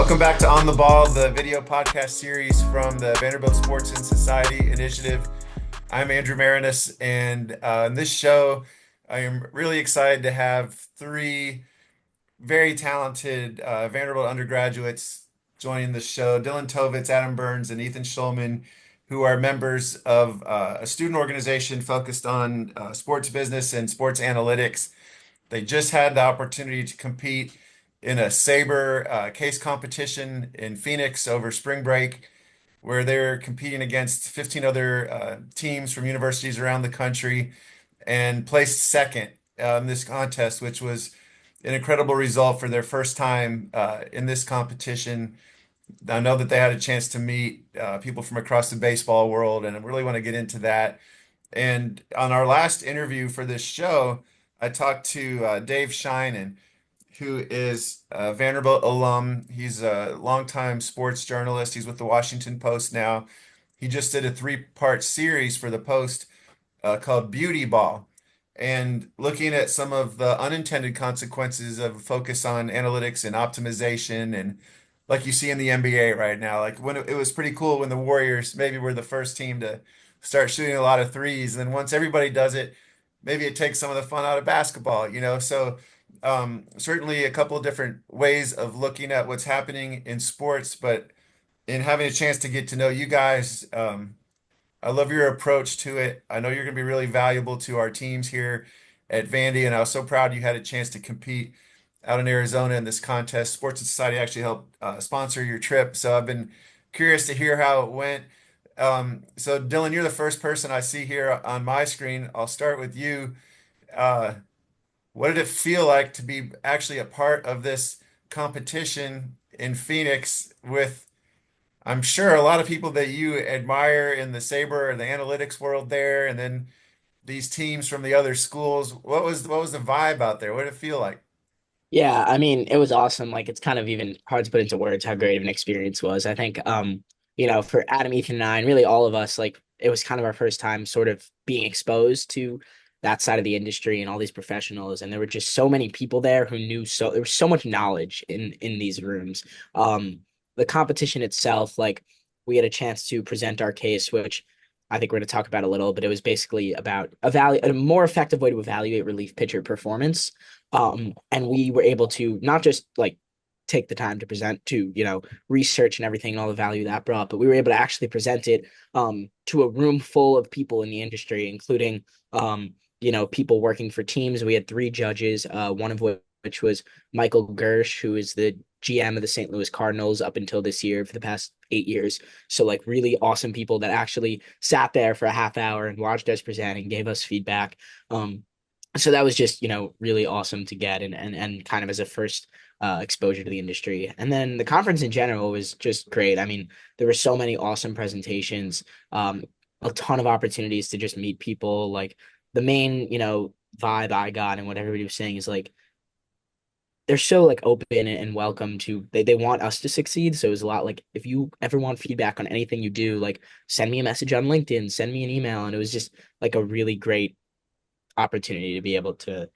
Welcome back to On the Ball, the video podcast series from the Vanderbilt Sports and Society Initiative. I'm Andrew Maraniss, and in this show, I am really excited to have three very talented Vanderbilt undergraduates joining the show. Dylan Tovitz, Adam Burns, and Ethan Schulman, who are members of a student organization focused on sports business and sports analytics. They just had the opportunity to compete in a SABR case competition in Phoenix over spring break, where they're competing against 15 other teams from universities around the country and placed second in this contest, which was an incredible result for their first time in this competition. I know that they had a chance to meet people from across the baseball world, and I really want to get into that. And on our last interview for this show, I talked to Dave Sheinin, who is a Vanderbilt alum. He's a longtime sports journalist. He's with the Washington Post now. He just did a three-part series for the Post called Beauty Ball, and looking at some of the unintended consequences of a focus on analytics and optimization, and like you see in the NBA right now, like when it was pretty cool when the Warriors maybe were the first team to start shooting a lot of threes, and then once everybody does it, maybe it takes some of the fun out of basketball, you know? So certainly a couple of different ways of looking at what's happening in sports, but in having a chance to get to know you guys, I love your approach to it. I know you're going to be really valuable to our teams here at Vandy, and I was so proud you had a chance to compete out in Arizona in this contest. Sports and Society actually helped sponsor your trip, so I've been curious to hear how it went. So Dylan, you're the first person I see here on my screen. I'll start with you. Uh, what did it feel like to be actually a part of this competition in Phoenix with, I'm sure, a lot of people that you admire in the Sabre or the analytics world there, and then these teams from the other schools? What was the vibe out there? What did it feel like? Yeah, I mean, it was awesome. Like it's kind of even hard to put into words how great of an experience was. I think for Adam, Ethan, and I, and really all of us, like it was kind of our first time sort of being exposed to that side of the industry and all these professionals. And there were just so many people there who knew there was so much knowledge in these rooms. The competition itself, like we had a chance to present our case, which I think we're going to talk about a little, but it was basically about a more effective way to evaluate relief pitcher performance. And we were able to not just like take the time to present to, research and everything and all the value that brought, but we were able to actually present it to a room full of people in the industry, including people working for teams. We had three judges, one of which was Michael Gersh, who is the GM of the St. Louis Cardinals up until this year for the past 8 years. So like really awesome people that actually sat there for a half hour and watched us present and gave us feedback. So that was just, really awesome to get and kind of as a first exposure to the industry. And then the conference in general was just great. I mean, there were so many awesome presentations, a ton of opportunities to just meet people. Like the main, vibe I got and what everybody was saying is like they're so like open and welcome to they want us to succeed. So it was a lot like if you ever want feedback on anything you do, like send me a message on LinkedIn, send me an email. And it was just like a really great opportunity to be able to,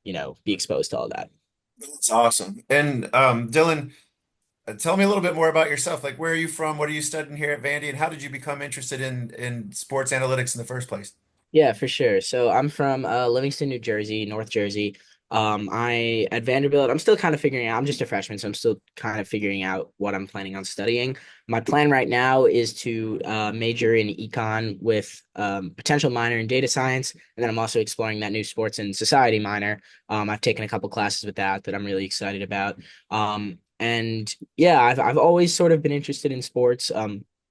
be exposed to all that. That's awesome. And Dylan, tell me a little bit more about yourself. Like, where are you from? What are you studying here at Vandy? And how did you become interested in sports analytics in the first place? Yeah, for sure. So I'm from Livingston, New Jersey, North Jersey. I at Vanderbilt, I'm still kind of figuring out. I'm just a freshman, so I'm still kind of figuring out what I'm planning on studying. My plan right now is to major in econ with potential minor in data science, and then I'm also exploring that new sports and society minor. I've taken a couple classes with that I'm really excited about. And yeah, I've always sort of been interested in sports.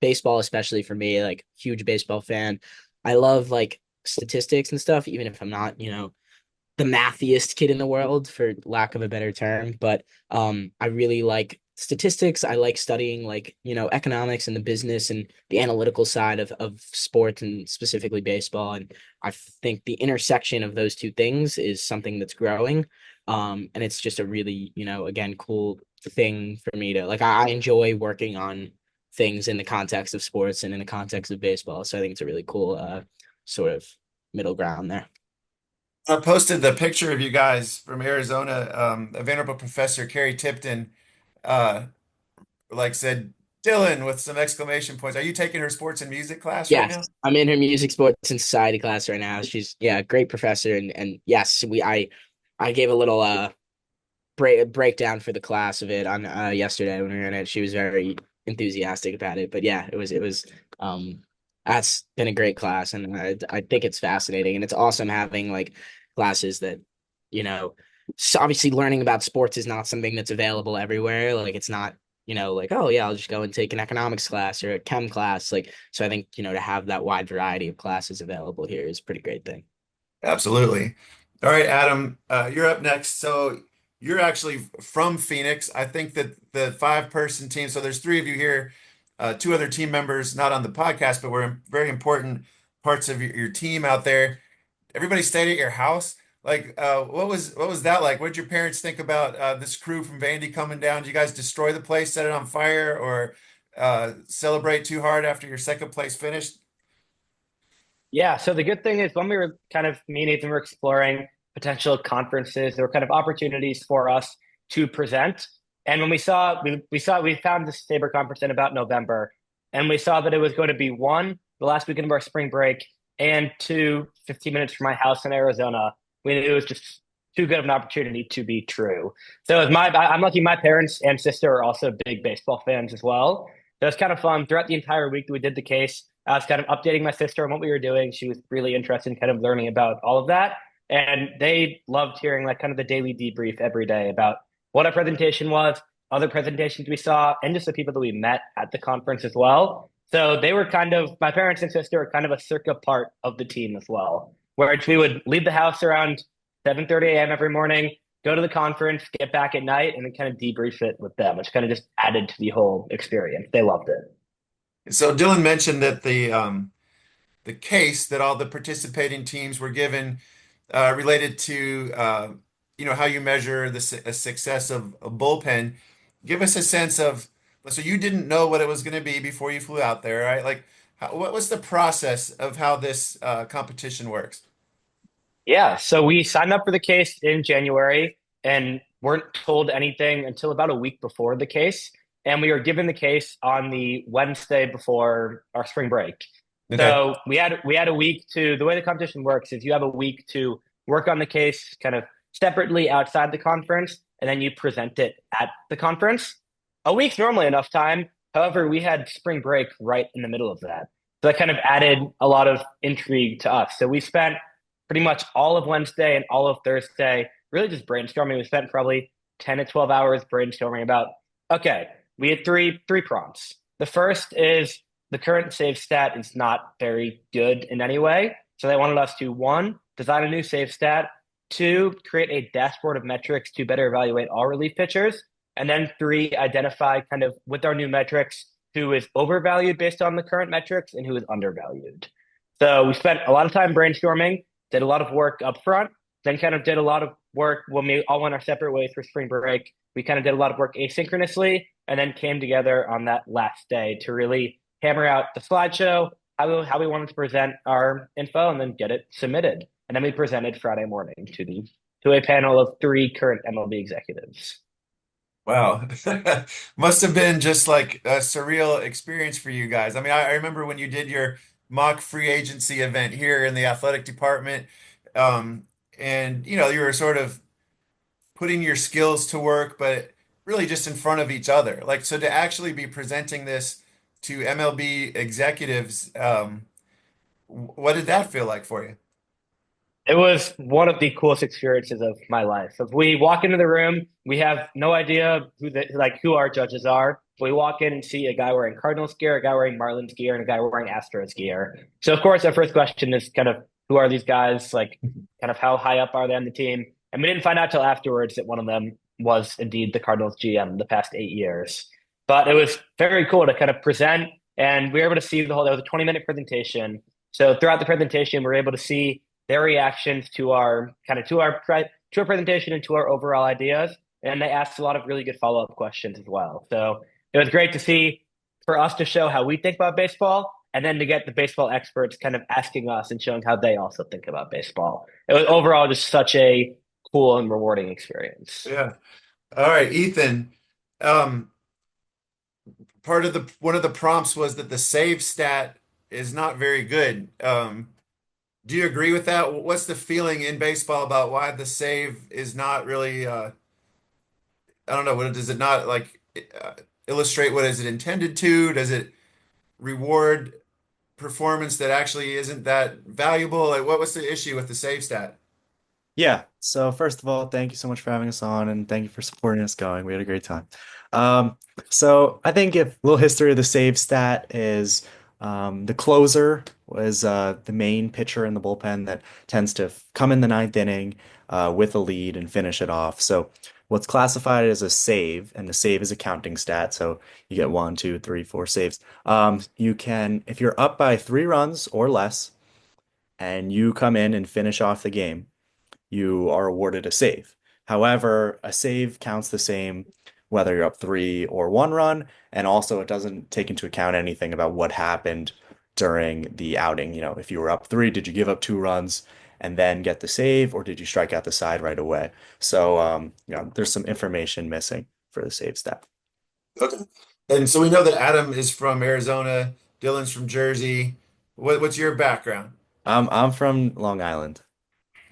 Baseball, especially for me, like huge baseball fan. I love like statistics and stuff, even if I'm not, the mathiest kid in the world, for lack of a better term. But I really like statistics. I like studying like, economics and the business and the analytical side of sports and specifically baseball. And I think the intersection of those two things is something that's growing. And it's just a really, again, cool thing for me to like. I enjoy working on things in the context of sports and in the context of baseball. So I think it's a really cool sort of middle ground there. I posted the picture of you guys from Arizona. A Vanderbilt professor, Carrie Tipton, uh, like said Dylan with some exclamation points. Are you taking her sports and music class right now? Yes, I'm in her music, sports, and society class right now. She's yeah, a great professor, and yes, I gave a little breakdown for the class of it on yesterday when we were in it. She was very enthusiastic about it, but yeah, it was that's been a great class, and I think it's fascinating, and it's awesome having like classes that you know. So obviously, learning about sports is not something that's available everywhere. Like it's not like, oh yeah, I'll just go and take an economics class or a chem class. Like, so I think, to have that wide variety of classes available here is a pretty great thing. Absolutely. All right, Adam, you're up next. So you're actually from Phoenix. I think that the five-person team, so there's three of you here, two other team members, not on the podcast, but we're very important parts of your team out there. Everybody stayed at your house. Like, what was that like? What did your parents think about this crew from Vandy coming down? Did you guys destroy the place, set it on fire, or celebrate too hard after your second place finished? Yeah, so the good thing is when we were kind of me and Ethan were exploring potential conferences, there were kind of opportunities for us to present. And when we found the SABR conference in about November, and we saw that it was going to be one, the last weekend of our spring break, and two, 15 minutes from my house in Arizona. We knew it was just too good of an opportunity to be true. So I'm lucky my parents and sister are also big baseball fans as well. So it was kind of fun throughout the entire week that we did the case. I was kind of updating my sister on what we were doing. She was really interested in kind of learning about all of that. And they loved hearing like kind of the daily debrief every day about what our presentation was, other presentations we saw, and just the people that we met at the conference as well. So they were kind of, my parents and sister were kind of a circa part of the team as well, where we would leave the house around 7:30 a.m. every morning, go to the conference, get back at night, and then kind of debrief it with them, which kind of just added to the whole experience. They loved it. So Dylan mentioned that the case that all the participating teams were given related to how you measure the success of a bullpen. Give us a sense of, so you didn't know what it was going to be before you flew out there, right? Like, what was the process of how this competition works? Yeah, so we signed up for the case in January and weren't told anything until about a week before the case. And we were given the case on the Wednesday before our spring break. Okay. So we had a week to the way the competition works is you have a week to work on the case kind of separately outside the conference, and then you present it at the conference. A week's normally enough time. However, we had spring break right in the middle of that. So that kind of added a lot of intrigue to us. So we spent pretty much all of Wednesday and all of Thursday really just brainstorming. We spent probably 10 to 12 hours brainstorming about, okay, we had three prompts. The first is the current save stat is not very good in any way. So they wanted us to, one, design a new save stat, two, create a dashboard of metrics to better evaluate all relief pitchers, and then three, identify kind of with our new metrics who is overvalued based on the current metrics and who is undervalued. So we spent a lot of time brainstorming, did a lot of work up front, then kind of did a lot of work when we all went our separate ways for spring break. We kind of did a lot of work asynchronously and then came together on that last day to really hammer out the slideshow, how we wanted to present our info, and then get it submitted. And then we presented Friday morning to a panel of three current MLB executives. Wow. Must have been just like a surreal experience for you guys. I mean, I remember when you did your mock free agency event here in the athletic department, um, and you were sort of putting your skills to work, but really just in front of each other. Like, so to actually be presenting this to MLB executives, what did that feel like for you? It was one of the coolest experiences of my life. If we walk into the room, we have no idea who our judges are. We walk in and see a guy wearing Cardinals gear, a guy wearing Marlins gear, and a guy wearing Astros gear. So of course, our first question is kind of who are these guys? Like, kind of how high up are they on the team? And we didn't find out till afterwards that one of them was indeed the Cardinals GM the past 8 years. But it was very cool to kind of present, and we were able to see the whole. That was a 20-minute presentation. So throughout the presentation, we were able to see their reactions to our presentation and to our overall ideas. And they asked a lot of really good follow-up questions as well. So it was great to see for us to show how we think about baseball and then to get the baseball experts kind of asking us and showing how they also think about baseball. It was overall just such a cool and rewarding experience. Yeah. All right, Ethan. Um, part of the one of the prompts was that the save stat is not very good. Do you agree with that? What's the feeling in baseball about why the save is not really I don't know, what does it not like illustrate what is it intended to? Does it reward performance that actually isn't that valuable? Like what's the issue with the save stat? Yeah. So first of all, thank you so much for having us on, and thank you for supporting us going. We had a great time. Um, so I think if a little history of the save stat is the closer was the main pitcher in the bullpen that tends to come in the ninth inning with a lead and finish it off. So what's classified as a save, and the save is a counting stat. So you get one, two, three, four saves. You can, if you're up by 3 runs or less, and you come in and finish off the game, you are awarded a save. However, a save counts the same whether you're up 3 or 1 run, and also it doesn't take into account anything about what happened during the outing. If you were up 3, did you give up 2 runs and then get the save, or did you strike out the side right away? So, there's some information missing for the save stat. Okay. And so we know that Adam is from Arizona, Dylan's from Jersey. What's your background? I'm from Long Island.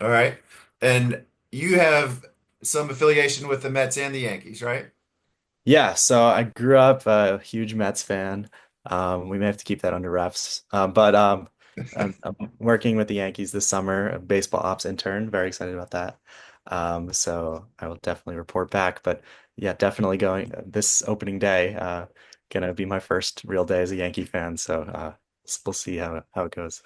All right. And you have some affiliation with the Mets and the Yankees, right? Yeah, so I grew up a huge Mets fan. We may have to keep that under wraps. But I'm working with the Yankees this summer, a baseball ops intern. Very excited about that. So I will definitely report back. But yeah, definitely going this opening day. Gonna be my first real day as a Yankee fan. So we'll see how it goes.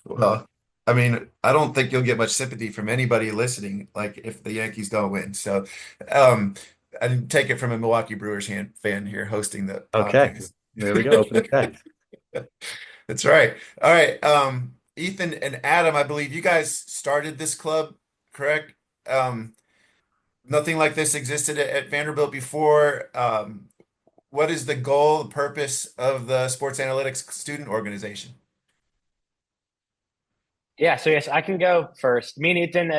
Well, I mean, I don't think you'll get much sympathy from anybody listening, like if the Yankees don't win. So, um, I didn't take it from a Milwaukee Brewers fan here hosting the Okay, podcast. there we go. Opening day. That's right. All right. Ethan and Adam, I believe you guys started this club, correct? Nothing like this existed at Vanderbilt before. What is the goal, the purpose of the sports analytics student organization? Yeah, so yes, I can go first. Me and Ethan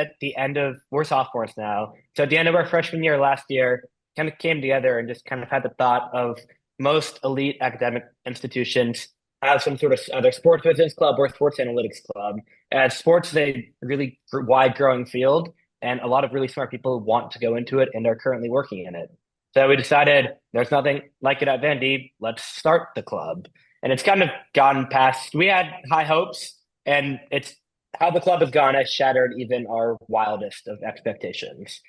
we're sophomores now. So at the end of our freshman year last year, kind of came together and just kind of had the thought of most elite academic institutions have some sort of other sports business club or sports analytics club. And sports is a really wide growing field, and a lot of really smart people want to go into it and are currently working in it. So we decided there's nothing like it at Vandy. Let's start the club. And it's kind of gone past, we had high hopes, and it's how the club has gone has shattered even our wildest of expectations.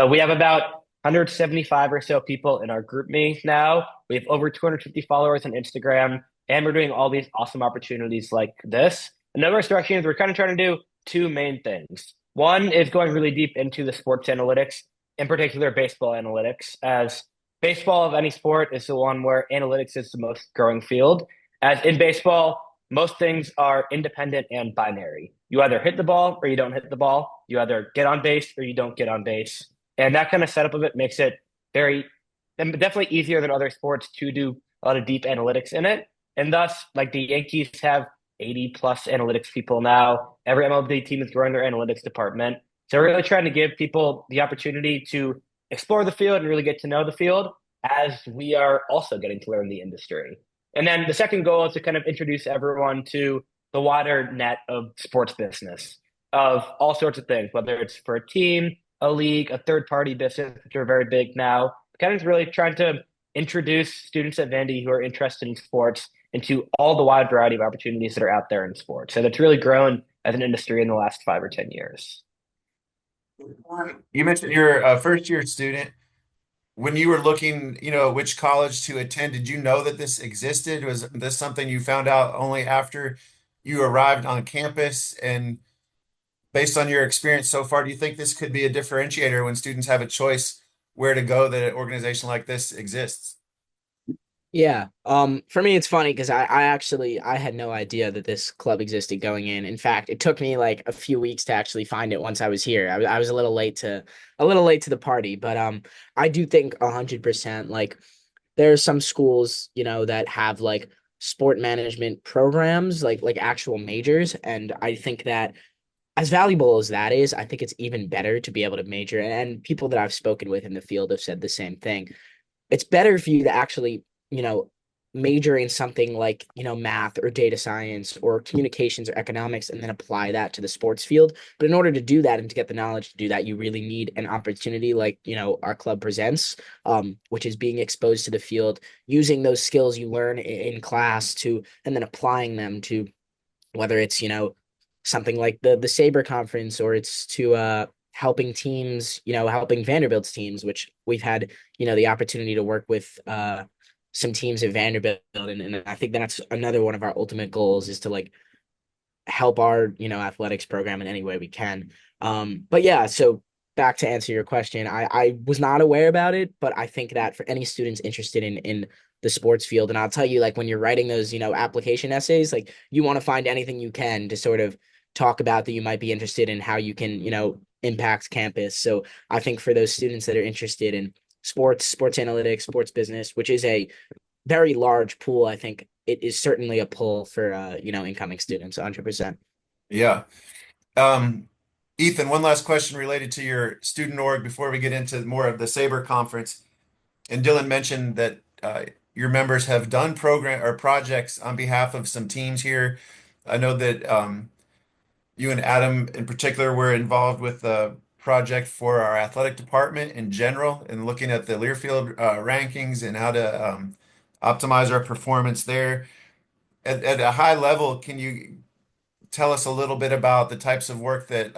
We have about 175 or so people in our group me now. We have over 250 followers on Instagram, and we're doing all these awesome opportunities like this. And number of directions, we're kind of trying to do two main things. One is going really deep into the sports analytics, in particular baseball analytics, as baseball of any sport is the one where analytics is the most growing field. As in baseball, most things are independent and binary. You either hit the ball or you don't hit the ball. You either get on base or you don't get on base. And that kind of setup of it makes it definitely easier than other sports to do a lot of deep analytics in it. And thus, like the Yankees have 80 plus analytics people now. Every MLB team is growing their analytics department. So we're really trying to give people the opportunity to explore the field and really get to know the field as we are also getting to learn the industry. And then the second goal is to kind of introduce everyone to the wider net of sports business of all sorts of things, whether it's for a team, a league, a third party business, which are very big now. Kind of really trying to introduce students at Vandy who are interested in sports into all the wide variety of opportunities that are out there in sports. So that's really grown as an industry in the last 5 or 10 years. You mentioned you're a first year student. When you were looking, which college to attend, did you know that this existed? Was this something you found out only after you arrived on campus? And based on your experience so far, do you think this could be a differentiator when students have a choice where to go, that an organization like this exists? Yeah. For me, it's funny because I had no idea that this club existed going in. In fact, it took me like a few weeks to actually find it once I was here. I was a little late to the party, but I do think 100% like there are some schools, that have like sport management programs, like actual majors, and I think that as valuable as that is, I think it's even better to be able to major. And people that I've spoken with in the field have said the same thing. It's better for you to actually you know, major in something like, math or data science or communications or economics and then apply that to the sports field. But in order to do that and to get the knowledge to do that, you really need an opportunity like, our club presents, which is being exposed to the field, using those skills you learn in class to, and then applying them to whether it's, something like the SABR conference or it's to helping teams, helping Vanderbilt's teams, which we've had, the opportunity to work with some teams at Vanderbilt. And I think that's another one of our ultimate goals is to like help our, athletics program in any way we can. But yeah, so back to answer your question, I was not aware about it, but I think that for any students interested in the sports field, and I'll tell you, like when you're writing those, application essays, like you want to find anything you can to sort of talk about that you might be interested in how you can, impact campus. So I think for those students that are interested in sports analytics, sports business, which is a very large pool, I think it is certainly a pull for incoming students, 100%. Yeah. Um, Ethan, one last question related to your student org before we get into more of the SABR conference. And Dylan mentioned that your members have done program or projects on behalf of some teams here. I know that you and Adam in particular were involved with the project for our athletic department in general and looking at the Learfield rankings and how to optimize our performance there. At a high level, can you tell us a little bit about the types of work that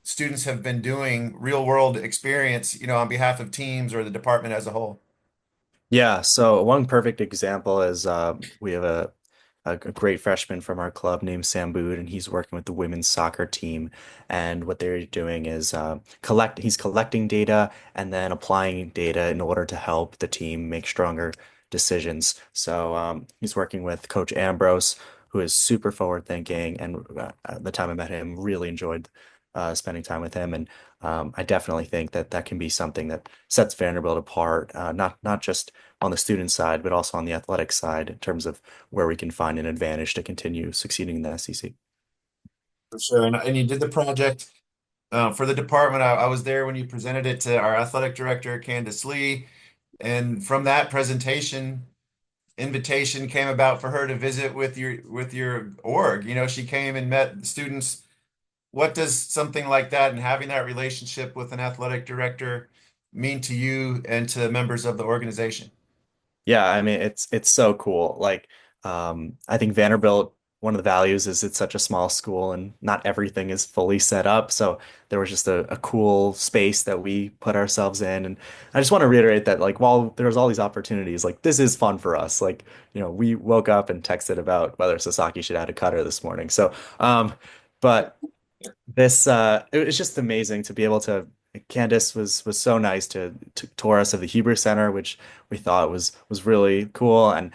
students have been doing, real world experience, on behalf of teams or the department as a whole? Yeah, so one perfect example is we have a great freshman from our club named Sam Bood, and he's working with the women's soccer team. And what they're doing is he's collecting data and then applying data in order to help the team make stronger decisions. So he's working with Coach Ambrose, who is super forward thinking. And the time I met him, really enjoyed spending time with him. And I definitely think that that can be something that sets Vanderbilt apart, not just on the student side, but also on the athletic side in terms of where we can find an advantage to continue succeeding in the SEC. For sure. And you did the project for the department. I was there when you presented it to our athletic director, Candace Lee. And from that presentation, invitation came about for her to visit with your org. She came and met the students. What does something like that and having that relationship with an athletic director mean to you and to members of the organization? Yeah, I mean it's so cool. Like I think Vanderbilt, one of the values is it's such a small school and not everything is fully set up. So there was just a cool space that we put ourselves in. And I just want to reiterate that like while there's all these opportunities, like this is fun for us. Like, we woke up and texted about whether Sasaki should add a cutter this morning. So but this it was just amazing to be able to. Candace was so nice to tour us of the Hebrew Center, which we thought was really cool, and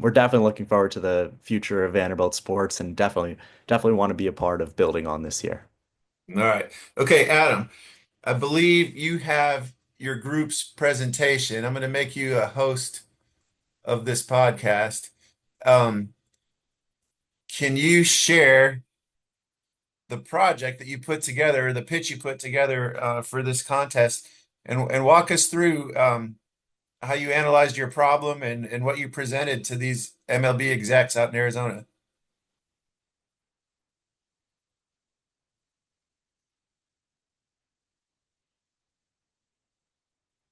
we're definitely looking forward to the future of Vanderbilt sports, and definitely want to be a part of building on this year. All right. Okay, Adam, I believe you have your group's presentation. I'm going to make you a host of this podcast. Um, can you share the project that you put together, the pitch you put together for this contest, and walk us through how you analyzed your problem and what you presented to these MLB execs out in Arizona?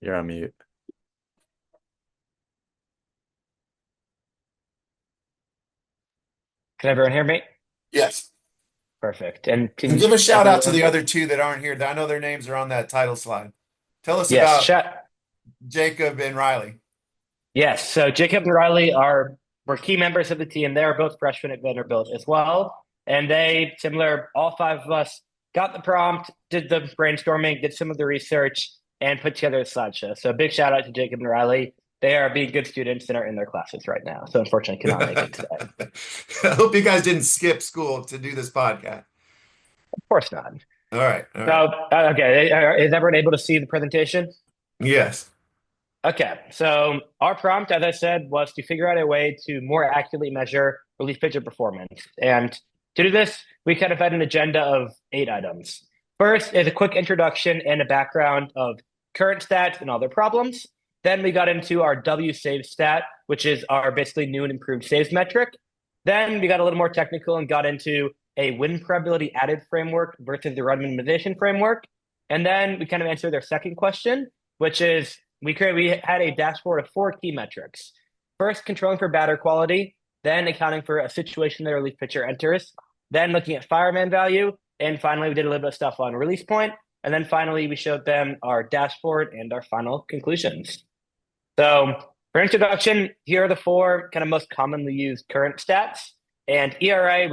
You're on mute. Can everyone hear me? Yes. Perfect. And And give a shout out to the other two that aren't here. I know their names are on that title slide. Tell us yes, about Jacob and Riley. yes. So Jacob and Riley were key members of the team. They are both freshmen at Vanderbilt as well. And they, similar, all five of us got the prompt, did the brainstorming, did some of the research, and put together a slideshow. So a big shout out to Jacob and Riley. They are being good students and are in their classes right now. So unfortunately cannot make it today. I hope you guys didn't skip school to do this podcast. Of course not. All right. All So, right. okay. Is everyone able to see the presentation? Yes. Okay. So our prompt, as I said, was to figure out a way to more accurately measure relief pitcher performance. And to do this, we kind of had an agenda of 8 items. First is a quick introduction and a background of current stats and all their problems. Then we got into our W save stat, which is our basically new and improved saves metric. Then we got a little more technical and got into a win probability added framework versus the run minimization framework. And then we kind of answered their second question, which is we had a dashboard of 4 key metrics. First, controlling for batter quality, then accounting for a situation that a relief pitcher enters, then looking at fireman value, and finally we did a little bit of stuff on release point. And then finally we showed them our dashboard and our final conclusions. So for introduction, here are the 4 kind of most commonly used current stats. And ERA,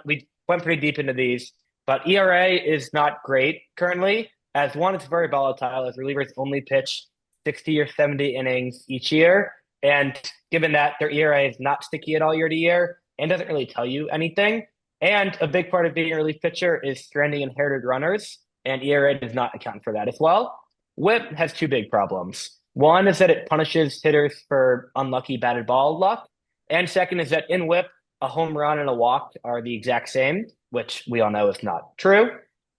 we went pretty deep into these, but ERA is not great currently. As one, it's very volatile as relievers only pitch 60 or 70 innings each year. And given that their ERA is not sticky at all year to year and doesn't really tell you anything. And a big part of being a relief pitcher is stranding inherited runners, and ERA does not account for that as well. WHIP has 2 big problems. One is that it punishes hitters for unlucky batted ball luck. And second is that in WHIP, a home run and a walk are the exact same, which we all know is not true.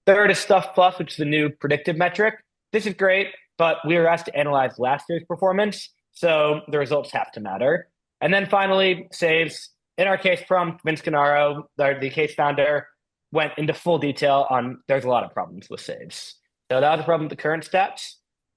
Third is Stuff Plus, which is the new predictive metric. This is great, but we were asked to analyze last year's performance, so the results have to matter. And then finally, saves. In our case, from Vince Canaro, the case founder, went into full detail on there's a lot of problems with saves. So that was the problem with the current stats.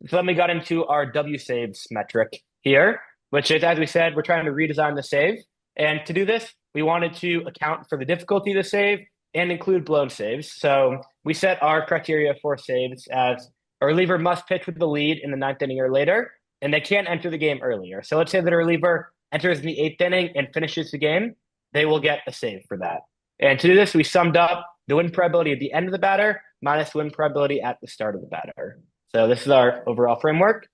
So then we got into our W saves metric here, which is, as we said, we're trying to redesign the save. And to do this, we wanted to account for the difficulty of the save and include blown saves. So we set our criteria for saves as a reliever must pitch with the lead in the 9th inning or later, and they can't enter the game earlier. So let's say that a reliever enters in the 8th inning and finishes the game, they will get a save for that. And to do this, we summed up the win probability at the end of the batter minus win probability at the start of the batter. So this is our overall framework.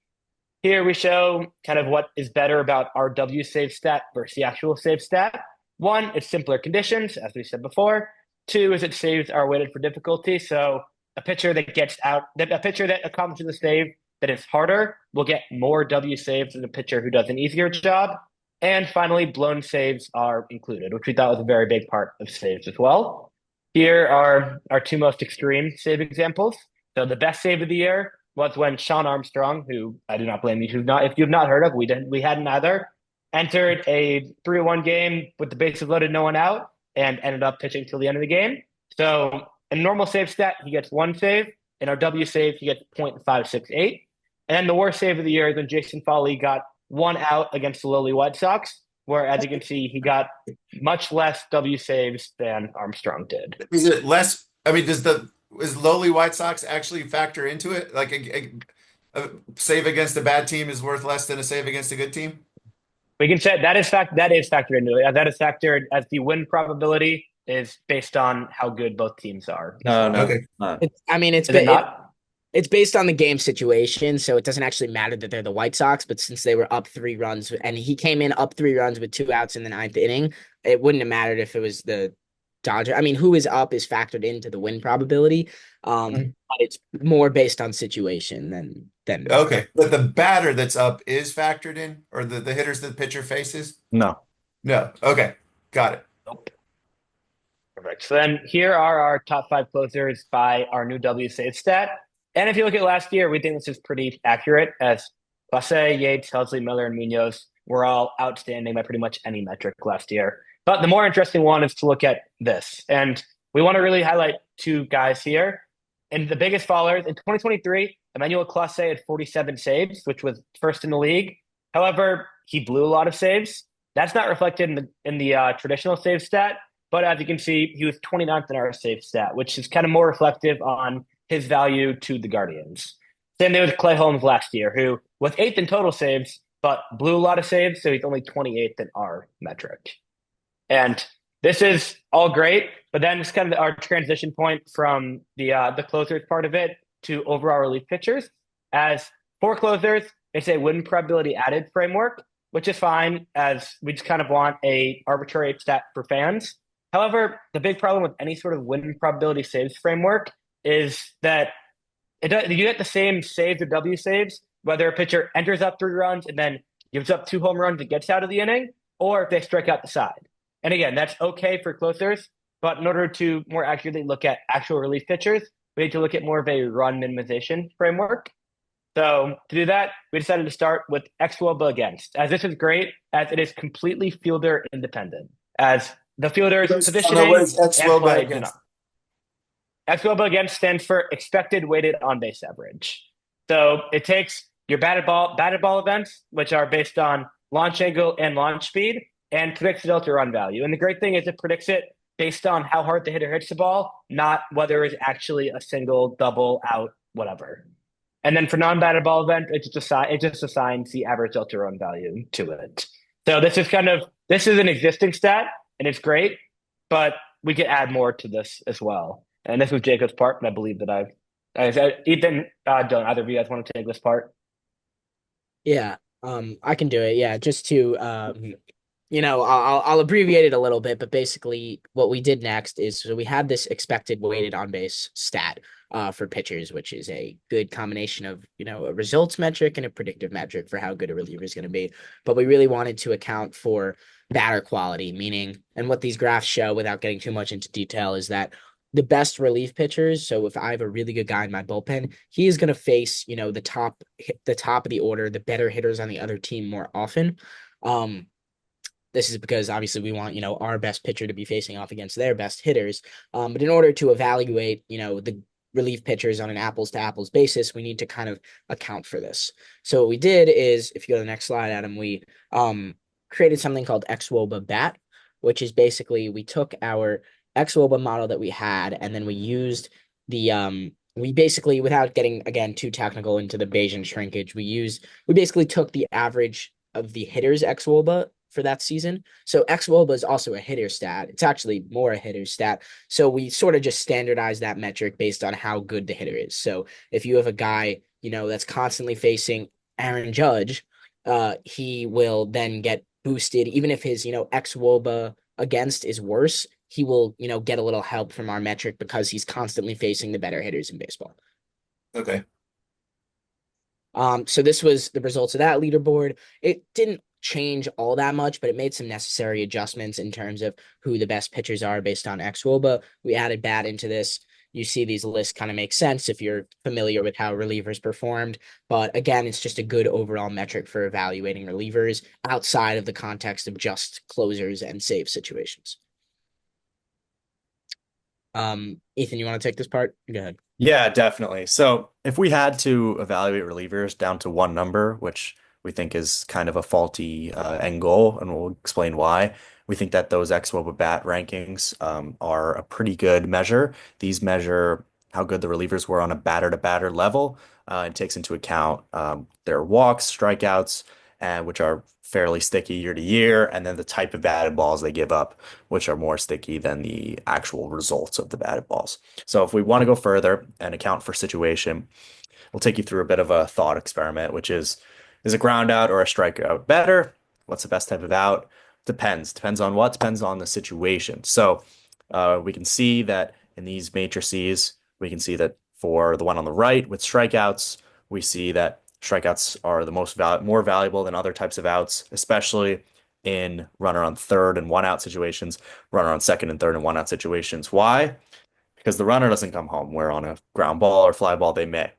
Here we show kind of what is better about our W save stat versus the actual save stat. 1, it's simpler conditions, as we said before. 2 is it saves are weighted for difficulty. So a pitcher that accomplishes a save that is harder will get more W saves than a pitcher who does an easier job. And finally, blown saves are included, which we thought was a very big part of saves as well. Here are our 2 most extreme save examples. So the best save of the year was when Sean Armstrong, who I do not blame you if you've not heard of, we hadn't either, entered a 3-1 game with the bases loaded, no one out, and ended up pitching till the end of the game. So in normal save stat, he gets 1 save. In our W save, he gets 0.568. And the worst save of the year is when Jason Foley got 1 out against the lowly White Sox, where, as you can see, he got much less W saves than Armstrong did. Is it less? I mean, is lowly White Sox actually factor into it? Like a save against a bad team is worth less than a save against a good team? We can say that is factored into it. That is factored as the win probability is based on how good both teams are. No, Okay. It's based on the game situation, so it doesn't actually matter that they're the White Sox, but since they were up 3 runs and he came in up 3 runs with 2 outs in the 9th inning, it wouldn't have mattered if it was the Dodger. I mean, who is up is factored into the win probability. But it's more based on situation than Okay. But the batter that's up is factored in, or the hitters that the pitcher faces? No. No. Okay. Got it. Nope. Perfect. So then here are our top 5 closers by our new W save stat. And if you look at last year, we think this is pretty accurate, as Clase, Yates, Helsley, Miller, and Munoz were all outstanding by pretty much any metric last year. But the more interesting one is to look at this. And we want to really highlight 2 guys here. And the biggest followers in 2023, Emmanuel Clase had 47 saves, which was first in the league. However, he blew a lot of saves. That's not reflected in the traditional save stat. But as you can see, he was 29th in our save stat, which is kind of more reflective on his value to the Guardians. Same thing with Clay Holmes last year, who was 8th in total saves, but blew a lot of saves, so he's only 28th in our metric. And this is all great, but then it's kind of our transition point from the closers part of it to overall relief pitchers. As for closers, it's a win probability added framework, which is fine, as we just kind of want a arbitrary stat for fans. However, the big problem with any sort of win probability saves framework is that you get the same saves or W saves, whether a pitcher enters up 3 runs and then gives up 2 home runs and gets out of the inning, or if they strike out the side. And again, that's okay for closers, but in order to more accurately look at actual relief pitchers, we need to look at more of a run minimization framework. So to do that, we decided to start with xwOBA against, as this is great, as it is completely fielder independent, as the fielder's What positioning is X and Woba play do against? not. xwOBA against stands for expected weighted on base average. So it takes your batted ball events, which are based on launch angle and launch speed, and predicts the delta run value. And the great thing is it predicts it based on how hard the hitter hits the ball, not whether it's actually a single, double, out, whatever. And then for non-batted ball event, it just assigns the average delta run value to it. So this is an existing stat and it's great, but we could add more to this as well. And this was Jacob's part, and I believe that Ethan, don't either of you guys want to take this part? Yeah, I can do it. Yeah, just to I'll abbreviate it a little bit, but basically what we did next is so we had this expected weighted on base stat for pitchers, which is a good combination of, a results metric and a predictive metric for how good a reliever is going to be. But we really wanted to account for batter quality, meaning, and what these graphs show without getting too much into detail is that the best relief pitchers. So if I have a really good guy in my bullpen, he is going to face, the top of the order, the better hitters on the other team more often. This is because obviously we want, our best pitcher to be facing off against their best hitters. But in order to evaluate, the relief pitchers on an apples to apples basis, we need to kind of account for this. So what we did is, if you go to the next slide, Adam, we created something called xwOBA BAT, which is basically we took our xwOBA model that we had, and then we used we basically, without getting again too technical into the Bayesian shrinkage, we basically took the average of the hitters xwOBA for that season. So xwOBA is also a hitter stat. It's actually more a hitter stat. So we sort of just standardized that metric based on how good the hitter is. So if you have a guy, that's constantly facing Aaron Judge, he will then get boosted, even if his, xwOBA against is worse, he will, get a little help from our metric because he's constantly facing the better hitters in baseball. Okay. So this was the results of that leaderboard. It didn't change all that much, but it made some necessary adjustments in terms of who the best pitchers are based on xwOBA. We added BAT into this. You see these lists kind of make sense if you're familiar with how relievers performed. But again, it's just a good overall metric for evaluating relievers outside of the context of just closers and save situations. Ethan, you want to take this part? Go ahead. Yeah, definitely. So if we had to evaluate relievers down to one number, which we think is kind of a faulty end goal, and we'll explain why, we think that those xwOBA BAT rankings are a pretty good measure. These measure how good the relievers were on a batter-to-batter level. It takes into account their walks, strikeouts, and which are fairly sticky year to year, and then the type of batted balls they give up, which are more sticky than the actual results of the batted balls. So if we want to go further and account for situation, we'll take you through a bit of a thought experiment, which is a ground out or a strikeout better? What's the best type of out? Depends. Depends on what? Depends on the situation. So we can see that in these matrices, we can see that for the one on the right with strikeouts, we see that strikeouts are the more valuable than other types of outs, especially in runner on third and one out situations, runner on second and third and one out situations. Why? Because the runner doesn't come home, where on a ground ball or fly ball they may.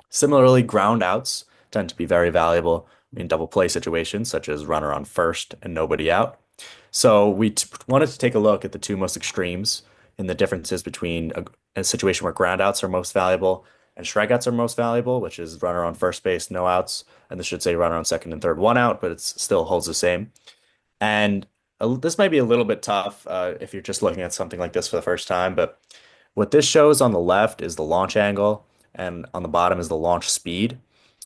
Similarly, ground outs tend to be very valuable in double play situations, such as runner on first and nobody out. So we wanted to take a look at the two most extremes in the differences between a situation where ground outs are most valuable and strikeouts are most valuable, which is runner on first base, no outs, and this should say runner on second and third, one out, but it still holds the same. And this might be a little bit tough if you're just looking at something like this for the first time, but what this shows on the left is the launch angle, and on the bottom is the launch speed.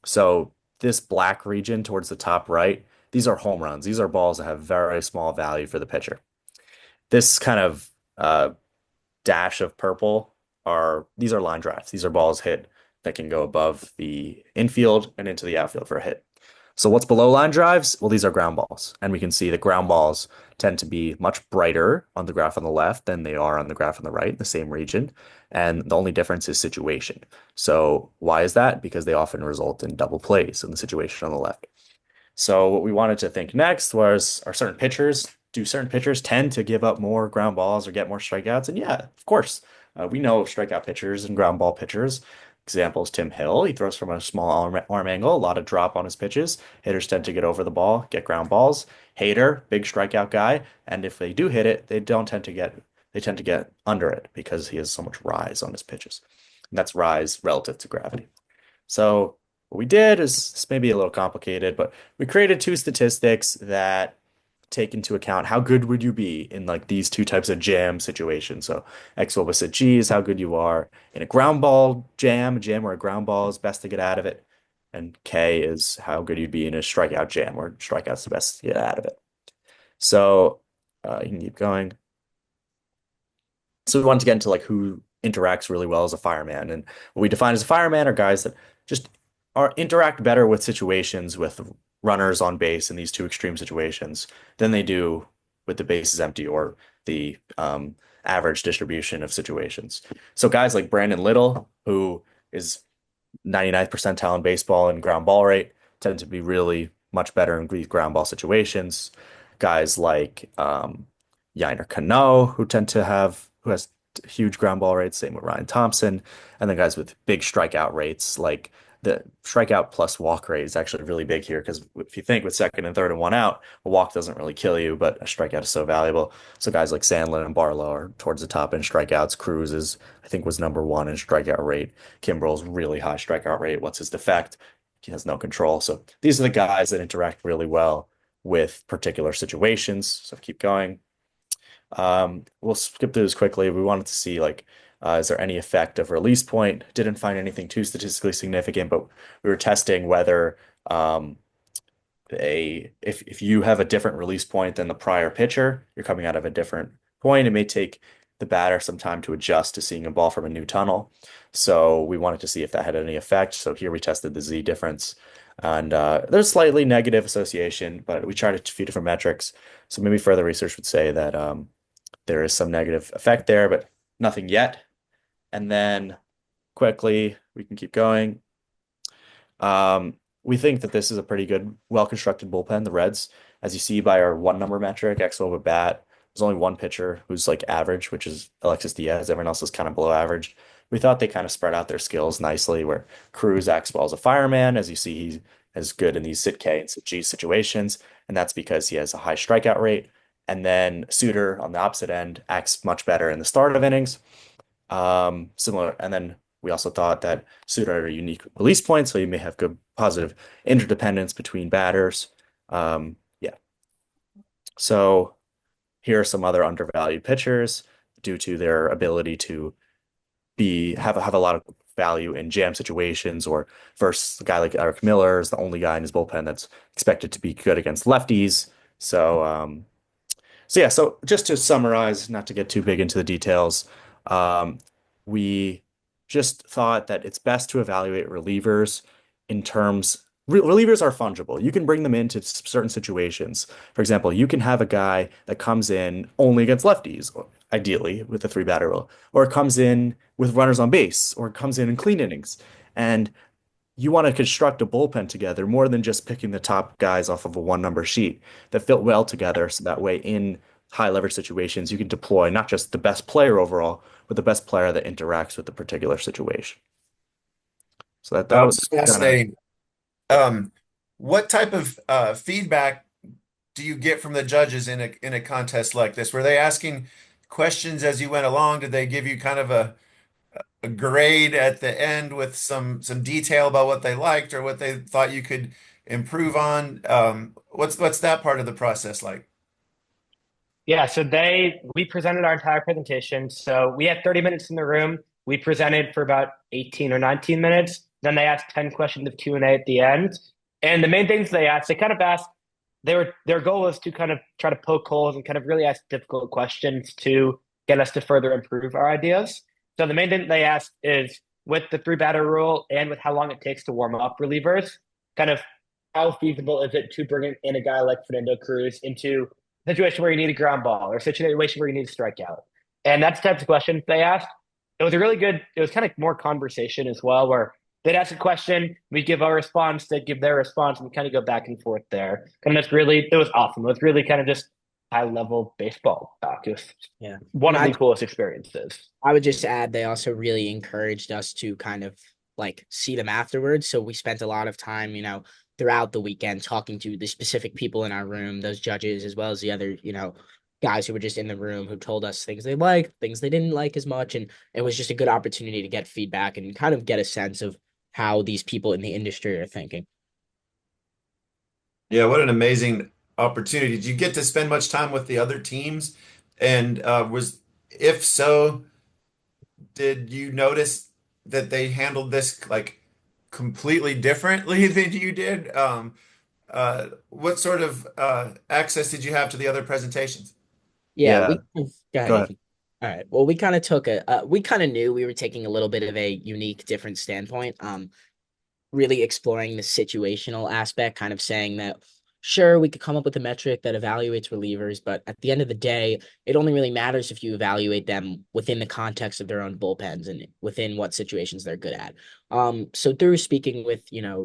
So this black region towards the top right, these are home runs. These are balls that have very small value for the pitcher. This kind of dash of purple these are line drives. These are balls hit that can go above the infield and into the outfield for a hit. So what's below line drives? Well, these are ground balls. And we can see that ground balls tend to be much brighter on the graph on the left than they are on the graph on the right, in the same region. And the only difference is situation. So why is that? Because they often result in double plays in the situation on the left. So what we wanted to think next was, do certain pitchers tend to give up more ground balls or get more strikeouts? And yeah, of course. We know strikeout pitchers and ground ball pitchers, Example is Tim Hill. He throws from a small arm angle, a lot of drop on his pitches. Hitters tend to get over the ball, get ground balls. Hater, big strikeout guy, and if they do hit it, they tend to get under it because he has so much rise on his pitches. And that's rise relative to gravity. So what we did is this may be a little complicated, but we created two statistics that take into account how good would you be in like these two types of jam situations. So X opposite G is how good you are in a ground ball jam, a jam where a ground ball is best to get out of it. And K is how good you'd be in a strikeout jam where strikeout's the best to get out of it. So you can keep going. So we wanted to get into like who interacts really well as a fireman. And what we define as a fireman are guys that just interact better with situations with runners on base in these two extreme situations than they do with the bases empty or the average distribution of situations. So guys like Brandon Little, who is 99th percentile in baseball and ground ball rate, tend to be really much better in these ground ball situations. Guys like Yainer Cano, who has huge ground ball rates, same with Ryan Thompson, and then guys with big strikeout rates, like the strikeout plus walk rate is actually really big here because if you think with second and third and one out, a walk doesn't really kill you, but a strikeout is so valuable. So guys like Sandlin and Barlow are towards the top in strikeouts. Cruz is, I think, was number one in strikeout rate. Kimbrel's really high strikeout rate. What's his defect? He has no control. So these are the guys that interact really well with particular situations. So keep going. We'll skip through this quickly. We wanted to see like, is there any effect of release point? Didn't find anything too statistically significant, but we were testing whether if you have a different release point than the prior pitcher, you're coming out of a different point. It may take the batter some time to adjust to seeing a ball from a new tunnel. So we wanted to see if that had any effect. So here we tested the Z difference. And there's slightly negative association, but we tried a few different metrics. So maybe further research would say that there is some negative effect there, but nothing yet. And then quickly, we can keep going. We think that this is a pretty good, well-constructed bullpen, the Reds. As you see by our one number metric, XO at bat, there's only one pitcher who's like average, which is Alexis Diaz. Everyone else is kind of below average. We thought they kind of spread out their skills nicely, where Cruz acts well as a fireman. As you see, he's as good in these sit K and sit G situations, and that's because he has a high strikeout rate. And then Suter on the opposite end acts much better in the start of innings. Similar, and then we also thought that Suter had a unique release point, so you may have good positive interdependence between batters. Yeah. So here are some other undervalued pitchers due to their ability to have a lot of value in jam situations, or versus a guy like Eric Miller is the only guy in his bullpen that's expected to be good against lefties. So yeah, so just to summarize, not to get too big into the details, we just thought that it's best to evaluate relievers in terms. Relievers are fungible. You can bring them into certain situations. For example, you can have a guy that comes in only against lefties, ideally with the three batter rule, or comes in with runners on base, or comes in clean innings. And you want to construct a bullpen together more than just picking the top guys off of a one number sheet that fit well together. So that way in high leverage situations, you can deploy not just the best player overall, but the best player that interacts with the particular situation. So that That was was fascinating. What type of feedback do you get from the judges in a contest like this? Were they asking questions as you went along? Did they give you kind of a grade at the end with some detail about what they liked or what they thought you could improve on? What's that part of the process like? Yeah, so we presented our entire presentation. So we had 30 minutes in the room. We presented for about 18 or 19 minutes. Then they asked 10 questions of Q&A at the end. And the main things they kind of asked, their goal was to kind of try to poke holes and kind of really ask difficult questions to get us to further improve our ideas. So the main thing they asked is, with the three batter rule and with how long it takes to warm up relievers, kind of how feasible is it to bring in a guy like Fernando Cruz into a situation where you need a ground ball or a situation where you need a strikeout? And that's the types of questions they asked. It was kind of more conversation as well, where they'd ask a question, we'd give our response, they'd give their response, and we kind of go back and forth there. And it was awesome. It was really kind of just high-level baseball talk. It was one of the coolest experiences. I would just add they also really encouraged us to kind of like see them afterwards. So we spent a lot of time, throughout the weekend talking to the specific people in our room, those judges, as well as the other, guys who were just in the room who told us things they liked, things they didn't like as much. And it was just a good opportunity to get feedback and kind of get a sense of how these people in the industry are thinking. Yeah, what an amazing opportunity. Did you get to spend much time with the other teams? And if so, did you notice that they handled this like completely differently than you did? What sort of access did you have to the other presentations? Yeah, Yeah, go ahead, go ahead. Ethan. All right. Well, we kind of knew we were taking a little bit of a unique, different standpoint. Really exploring the situational aspect, kind of saying that sure, we could come up with a metric that evaluates relievers, but at the end of the day, it only really matters if you evaluate them within the context of their own bullpens and within what situations they're good at. So through speaking with,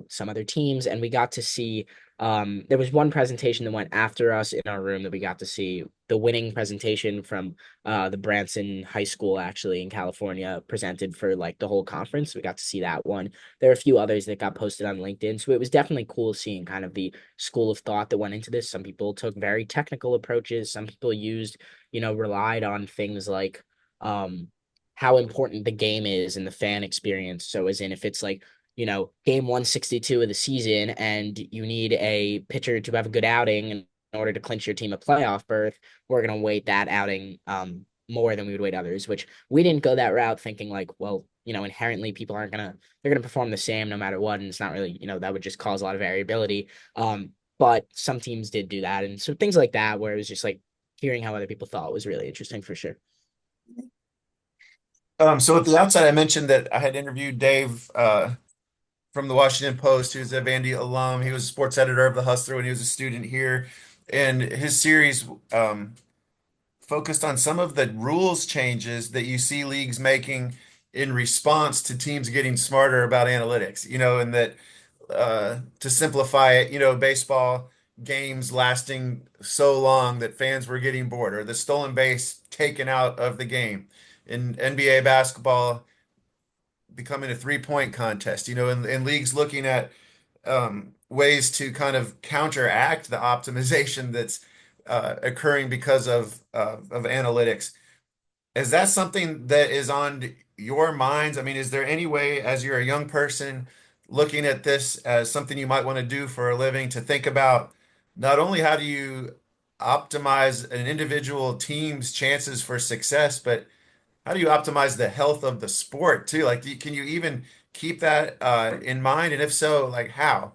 some other teams, and we got to see there was one presentation that went after us in our room that we got to see the winning presentation from the Branson High School actually in California presented for like the whole conference. We got to see that one. There are a few others that got posted on LinkedIn. So it was definitely cool seeing kind of the school of thought that went into this. Some people took very technical approaches. Some people used, relied on things like how important the game is and the fan experience. So as in if it's like, game 162 of the season and you need a pitcher to have a good outing in order to clinch your team a playoff berth, we're going to weight that outing more than we would weight others, which we didn't go that route thinking like, well, inherently people aren't going to they're going to perform the same no matter what. And it's not really, that would just cause a lot of variability. But some teams did do that. And so things like that, where it was just like hearing how other people thought was really interesting for sure. So at the outset, I mentioned that I had interviewed Dave from the Washington Post, who's a Vandy alum. He was a sports editor of the Hustler when he was a student here, and his series focused on some of the rules changes that you see leagues making in response to teams getting smarter about analytics. And that to simplify it, baseball games lasting so long that fans were getting bored, or the stolen base taken out of the game. In NBA basketball, becoming a three-point contest, and leagues looking at ways to kind of counteract the optimization that's occurring because of analytics. Is that something that is on your minds? I mean, is there any way, as you're a young person looking at this as something you might want to do for a living, to think about not only how do you optimize an individual team's chances for success, but how do you optimize the health of the sport too? Like, can you even keep that in mind? And if so, like how?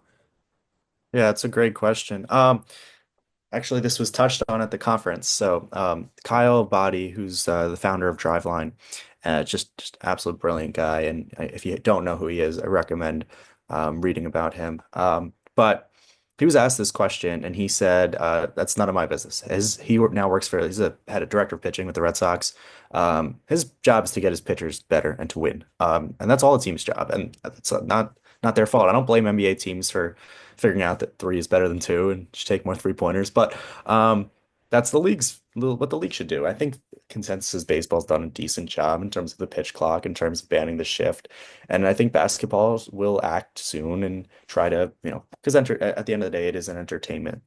Yeah, it's a great question. Actually, this was touched on at the conference. So, Kyle Body, who's the founder of Driveline, just absolute brilliant guy. And if you don't know who he is, I recommend reading about him. But he was asked this question, and he said, "That's none of my business." Now works for he's a had a director of pitching with the Red Sox. His job is to get his pitchers better and to win. And that's all the team's job, and it's not their fault. I don't blame NBA teams for figuring out that three is better than two and should take more three pointers. But that's what the league should do. I think consensus is baseball's done a decent job in terms of the pitch clock, in terms of banning the shift. And I think basketball will act soon and try to, because at the end of the day, it is an entertainment.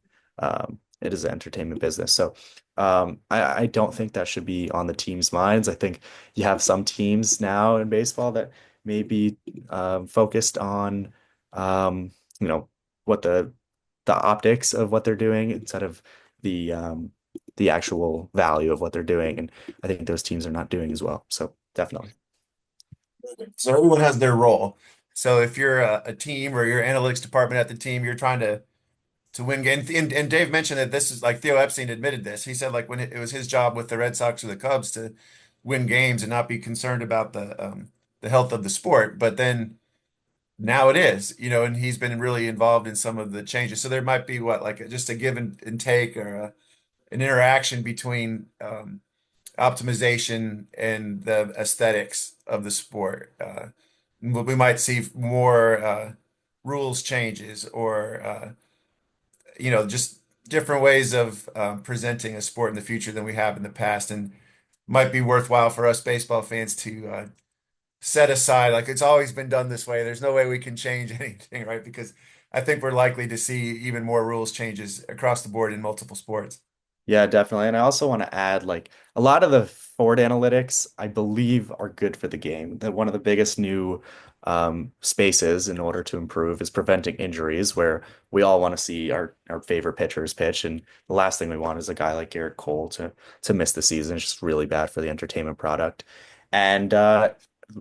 It is an entertainment business. So I don't think that should be on the team's minds. I think you have some teams now in baseball that may be focused on, what the optics of what they're doing instead of the actual value of what they're doing. And I think those teams are not doing as well. So definitely. So everyone has their role. So if you're a team or your analytics department at the team, you're trying to win games. And Dave mentioned that this is like Theo Epstein admitted this. He said like when it was his job with the Red Sox or the Cubs to win games and not be concerned about the health of the sport. But then now it is, and he's been really involved in some of the changes. So there might be what like just a give and take or an interaction between optimization and the aesthetics of the sport. We might see more rules changes or just different ways of presenting a sport in the future than we have in the past, and might be worthwhile for us baseball fans set aside, like it's always been done this way. There's no way we can change anything, right? Because I think we're likely to see even more rules changes across the board in multiple sports. Yeah, definitely. And I also want to add, like, a lot of the forward analytics, I believe, are good for the game. That one of the biggest new spaces in order to improve is preventing injuries, where we all want to see our favorite pitchers pitch. And the last thing we want is a guy like Garrett Cole to miss the season. It's just really bad for the entertainment product. And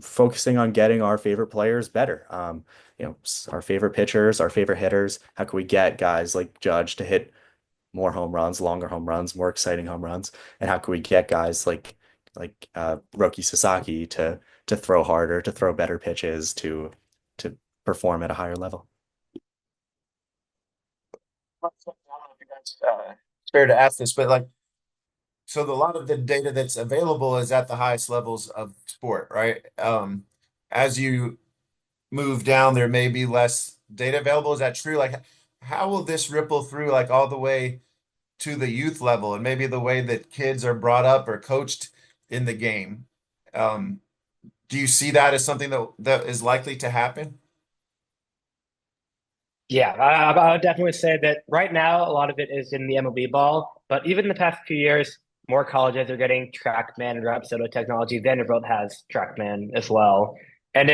focusing on getting our favorite players better. Our favorite pitchers, our favorite hitters. How can we get guys like Judge to hit more home runs, longer home runs, more exciting home runs? And how can we get guys like Roki Sasaki to throw harder, to throw better pitches, to perform at a higher level? I don't know if you guys, it's fair to ask this, but like, so a lot of the data that's available is at the highest levels of sport, right? As you move down, there may be less data available. Is that true? Like, how will this ripple through like all the way to the youth level and maybe the way that kids are brought up or coached in the game? Um, do you see that as something that is likely to happen? Yeah, I would definitely say that right now a lot of it is in the MLB ball, but even in the past few years, more colleges are getting TrackMan and Rapsodo technology. Vanderbilt has TrackMan as well, and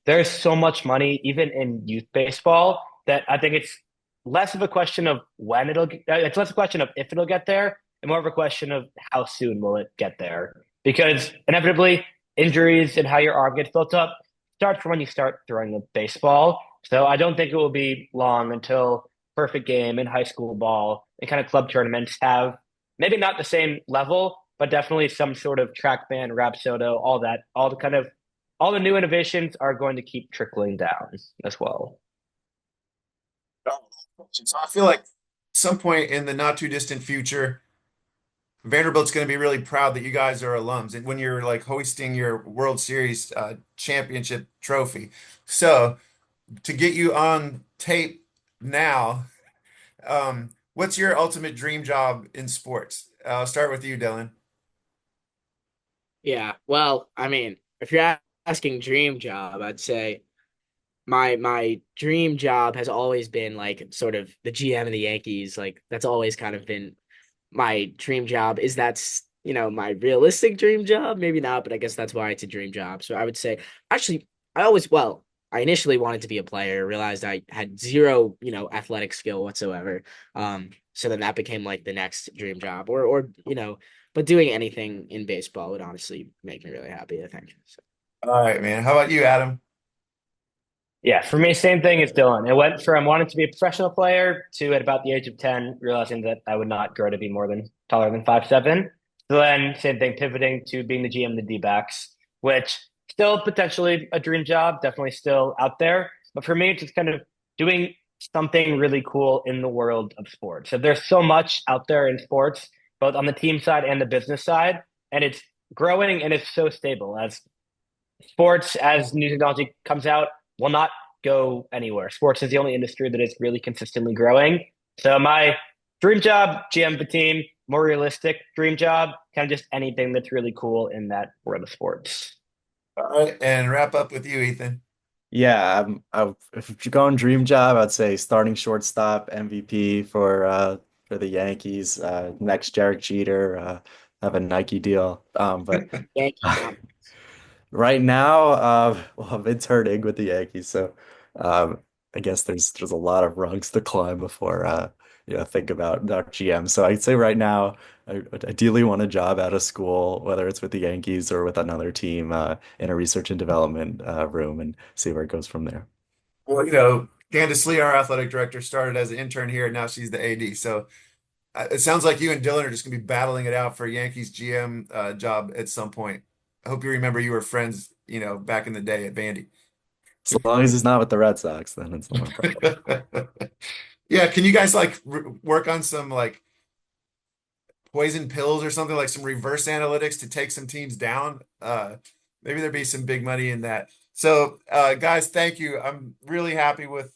there's so much money even in youth baseball that I think it's less of a question of when it's less a question of if it'll get there, and more of a question of how soon will it get there, because inevitably injuries and how your arm gets built up starts from when you start throwing a baseball. So I don't think it will be long until perfect game in high school ball and kind of club tournaments have maybe not the same level, but definitely some sort of TrackMan, Rapsodo, all that, all the new innovations are going to keep trickling down as well. So I feel like some point in the not too distant future, Vanderbilt's going to be really proud that you guys are alums and when you're like hoisting your World Series championship trophy. So to get you on tape now, what's your ultimate dream job in sports? I'll start with you, Dylan. Yeah. Well, I mean, if you're asking dream job, I'd say my dream job has always been like sort of the GM of the Yankees. Like that's always kind of been my dream job. Is that's my realistic dream job? Maybe not, but I guess that's why it's a dream job. So I would say actually I initially wanted to be a player, realized I had zero, athletic skill whatsoever. So then that became like the next dream job but doing anything in baseball would honestly make me really happy, I think. So. All right, man. How about you, Adam? Yeah, for me, same thing as Dylan. It went from wanting to be a professional player to at about the age of 10, realizing that I would not grow to be more than taller than 5'7". So then same thing, pivoting to being the GM of the D-backs, which still potentially a dream job, definitely still out there. But for me, it's just kind of doing something really cool in the world of sports. So there's so much out there in sports, both on the team side and the business side, and it's growing and it's so stable as new technology comes out will not go anywhere. Sports is the only industry that is really consistently growing. So my dream job, GM of the team, more realistic dream job, kind of just anything that's really cool in that world of sports. All right, and wrap up with you, Ethan. Yeah, if you're going dream job, I'd say starting shortstop, MVP for the Yankees. Next Derek Jeter, have a Nike deal. But Yankee dominant. right now, well, Vince hurting with the Yankees, so um, I guess there's a lot of rungs to climb before think about GM. So I'd say right now, I would ideally want a job out of school, whether it's with the Yankees or with another team, in a research and development room, and see where it goes from there. Well, Candace Lee, our athletic director, started as an intern here, and now she's the AD. So it sounds like you and Dylan are just going to be battling it out for a Yankees GM job at some point. I hope you remember you were friends, back in the day at Vandy. As long as it's not with the Red Sox, then it's not a problem. Yeah, can you guys like work on some like poison pills or something like some reverse analytics to take some teams down? Maybe there'd be some big money in that. So, guys, thank you. I'm really happy with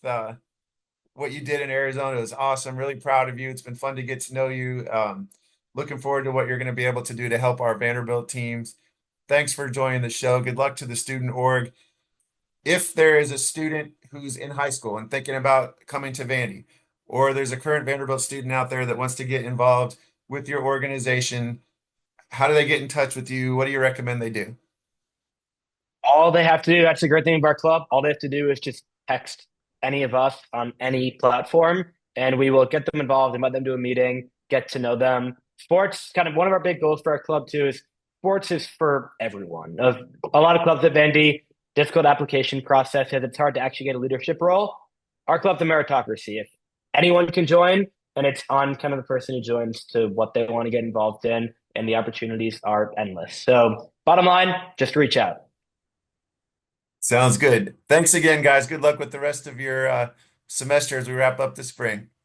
what you did in Arizona. It was awesome. Really proud of you. It's been fun to get to know you. Looking forward to what you're going to be able to do to help our Vanderbilt teams. Thanks for joining the show. Good luck to the student org. If there is a student who's in high school and thinking about coming to Vandy, or there's a current Vanderbilt student out there that wants to get involved with your organization, how do they get in touch with you? What do you recommend they do? All they have to do, that's the great thing about our club. All they have to do is just text any of us on any platform, and we will get them involved, invite them to a meeting, get to know them. Sports, kind of one of our big goals for our club too, is sports is for everyone. Of a lot of clubs at Vandy, difficult application process, it's hard to actually get a leadership role. Our club's a meritocracy. If anyone can join, and it's on kind of the person who joins to what they want to get involved in, and the opportunities are endless. So bottom line, just reach out. Sounds good. Thanks again, guys. Good luck with the rest of your semester as we wrap up the spring.